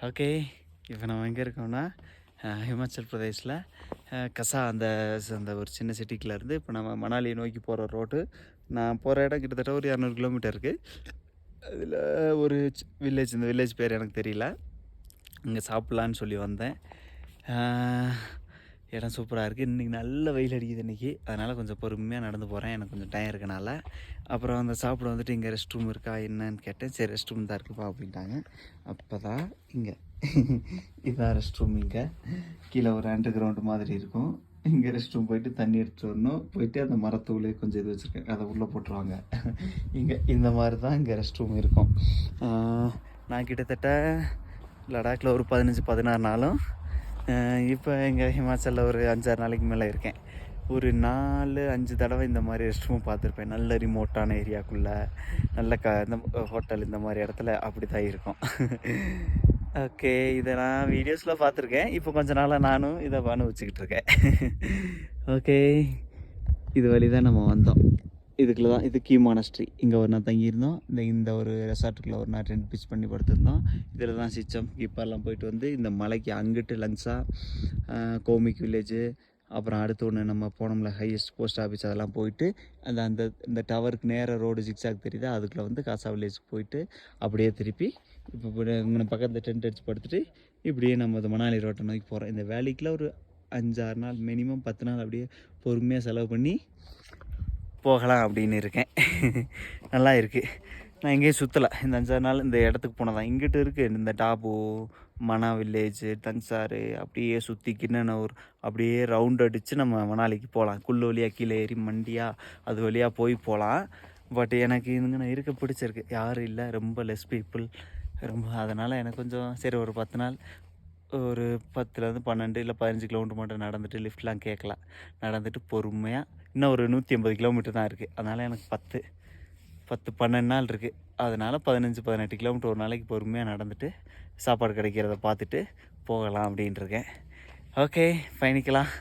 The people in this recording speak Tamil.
ஓகே. இப்போ நம்ம எங்கே இருக்கோம்னா ஹிமாச்சல் பிரதேஷில் கசா அந்த அந்த ஒரு சின்ன சிட்டிக்குலேருந்து இப்போ நம்ம மணாலியை நோக்கி போகிற ரோடு. நான் போகிற இடம் கிட்டத்தட்ட ஒரு 200 கிலோமீட்டர் இருக்குது. அதில் ஒரு வில்லேஜ், இந்த வில்லேஜ் பேர் எனக்கு தெரியல. இங்கே சாப்பிட்லான்னு சொல்லி வந்தேன். இடம் சூப்பராக இருக்குது. இன்றைக்கி நல்ல வெயில் அடிக்குது இன்றைக்கி, அதனால் கொஞ்சம் பொறுமையாக நடந்து போகிறேன். எனக்கு கொஞ்சம் டைம் இருக்கனால. அப்புறம் அந்த சாப்பிட வந்துட்டு இங்கே ரெஸ்ட் ரூம் இருக்கா என்னன்னு கேட்டேன். சரி ரெஸ்ட் ரூம் தான் இருக்குப்பா அப்படின்ட்டாங்க. அப்போ தான் இங்கே இதுதான் ரெஸ்ட் ரூம். இங்கே கீழே ஒரு அண்டர் கிரவுண்டு மாதிரி இருக்கும். இங்கே ரெஸ்ட் ரூம் போயிட்டு தண்ணி எடுத்துகிட்டு வரணும். போயிட்டு அந்த மரத்தூள் கொஞ்சம் இது வச்சுருக்கேன், அதை உள்ளே போட்டுருவாங்க. இங்கே இந்த மாதிரி தான் இங்கே ரெஸ்ட் ரூம் இருக்கும். நான் கிட்டத்தட்ட லடாக்கில் ஒரு 15-16 நாளும், இப்போ எங்கள் ஹிமாச்சலில் ஒரு 5-6 நாளைக்கு மேலே இருக்கேன். ஒரு 4-5 தடவை இந்த மாதிரி ரெஸ்ட் ரூம் பார்த்துருப்பேன். நல்ல ரிமோட்டான ஏரியாக்குள்ளே, நல்ல இந்த ஹோட்டல் இந்த மாதிரி இடத்துல அப்படி தான் இருக்கும். ஓகே, இதை நான் வீடியோஸில் பார்த்துருக்கேன். இப்போ கொஞ்ச நாளாக நானும் இதை அனுபவிச்சுக்கிட்டு இருக்கேன். ஓகே, இது வழி தான் நம்ம வந்தோம். இதுக்குள்ள தான் இது கீ மானஸ்ட்ரி. இங்கே ஒரு நாள் தங்கியிருந்தோம். இந்த ஒரு ரெசார்ட்டுக்குள்ளே ஒரு நாள் ரெண்ட் பிச் பண்ணி படுத்திருந்தோம். இதில் தான் சிச்சம் கீப்பர்லாம் போயிட்டு வந்து இந்த மலைக்கு அங்கிட்டு லங்ஸா, கோமிக் வில்லேஜு, அப்புறம் அடுத்து ஒன்று நம்ம போனோம்ல ஹையஸ்ட் போஸ்ட் ஆஃபீஸ், அதெல்லாம் போயிட்டு இந்த டவருக்கு நேராக ரோடு ஜிக்ஸாக் தெரியுதா, அதுக்குள்ளே வந்து காசா வில்லேஜுக்கு போயிட்டு அப்படியே திருப்பி இப்போ இங்கே பக்கத்தில் டென்ட் அடிச்சு படுத்துட்டு இப்படியே நம்ம மணாலி ரோட்டை நோக்கி போகிறோம். இந்த வேலைக்குள்ள ஒரு 5-6 நாள் மினிமம் 10 நாள் அப்படியே பொறுமையாக செலவு பண்ணி போகலாம் அப்படின்னு இருக்கேன். நல்லா இருக்குது. நான் எங்கேயும் சுற்றலை. இந்த 5-6 நாள் இந்த இடத்துக்கு போனதான். இங்கிட்டு இருக்குது இந்த டாபு, மனா வில்லேஜு, தன்சாரு, அப்படியே சுற்றி கிண்ணனூர், அப்படியே ரவுண்ட் அடித்து நம்ம மணாலிக்கு போகலாம். குள்ளு வழியாக கீழே ஏறி மண்டியா அது வழியாக போய் போகலாம். பட் எனக்கு இதுங்க இருக்க பிடிச்சிருக்கு. யாரும் இல்லை, ரொம்ப லெஸ் பீப்புள் ரொம்ப. அதனால் எனக்கு கொஞ்சம் சரி ஒரு 10 நாள் ஒரு 10லேருந்து 12 இல்லை 15 கிலோமீட்டர் மட்டும் நடந்துட்டு, லிஃப்ட்லாம் கேட்கலாம், நடந்துட்டு பொறுமையாக இன்னும் ஒரு 180 கிலோமீட்டர் தான் இருக்குது. அதனால் எனக்கு 10-12 நாள் இருக்குது. அதனால் 15-18 கிலோமீட்டர் ஒரு நாளைக்கு பொறுமையாக நடந்துட்டு சாப்பாடு கிடைக்கிறத பார்த்துட்டு போகலாம் அப்படின்ட்டுருக்கேன். ஓகே, பயணிக்கலாம்.